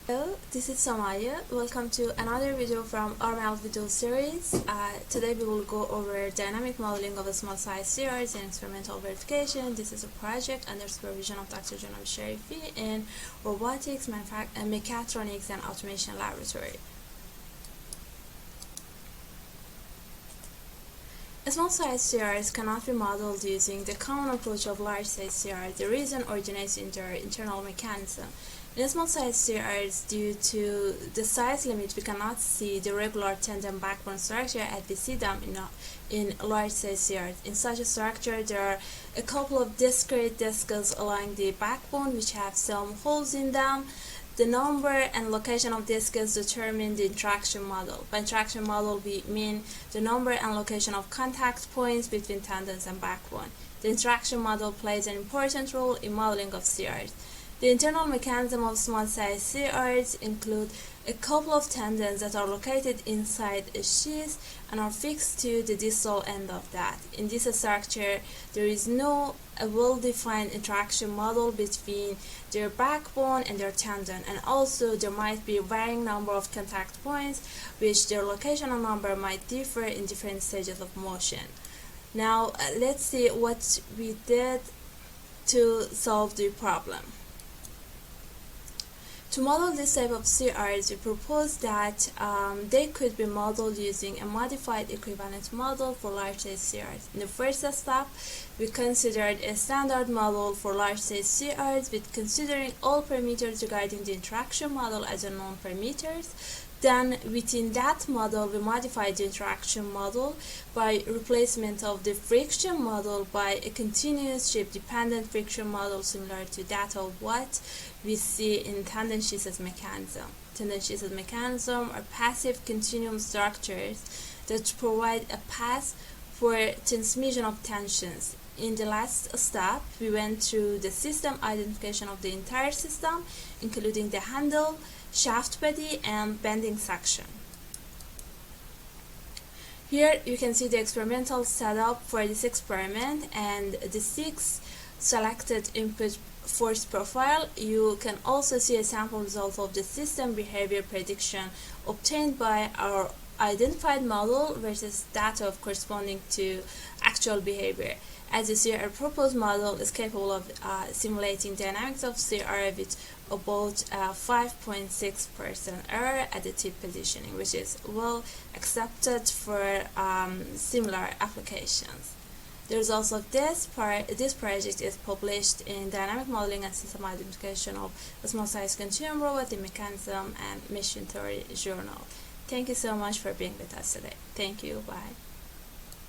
Hello, this is Samaya. Welcome to another video from our math video series. Today we will go over dynamic modeling of a small size series and experimental verification. This is a project under supervision of Dr. Janab Sharifi in Robotics, Mechatronics and Automation Laboratory. A small size series cannot be modeled using the common approach of large size series. The reason originates in their internal mechanism. In a small size series, due to the size limit, we cannot see the regular tendon backbone structure as we see them in large size series. In such a structure, there are a couple of discrete discs along the backbone which have some holes in them. The number and location of discs determine the interaction model. By interaction model, we mean the number and location of contact points between tendons and backbone. The interaction model plays an important role in modeling of series. The internal mechanism of small size series include a couple of tendons that are located inside a sheath and are fixed to the distal end of that. In this structure, there is no well-defined interaction model between their backbone and their tendon, and also there might be a varying number of contact points which their location and number might differ in different stages of motion. Now let's see what we did to solve the problem. To model this type of series, we propose that they could be modeled using a modified equivalent model for large size series. In the first step, we considered a standard model for large size series with considering all parameters regarding the interaction model as unknown parameters. Then within that model, we modified the interaction model by replacement of the friction model by a continuous shape dependent friction model similar to that of what we see in tendon-sheath mechanism. Tendon-sheath mechanism are passive continuum structures that provide a path for transmission of tensions. In the last step, we went through the system identification of the entire system, including the handle, shaft body, and bending section. Here you can see the experimental setup for this experiment and the 6 selected input force profile. You can also see a sample result of the system behavior prediction obtained by our identified model versus data of corresponding to actual behavior. As you see, our proposed model is capable of simulating dynamics of CR with about 5.6% error at the tip positioning, which is well accepted for similar applications. The results of this project is published in Dynamic Modeling and System Identification of Small Size Continuum Robotic Mechanism and Machine Theory Journal. Thank you so much for being with us today. Thank you. Bye.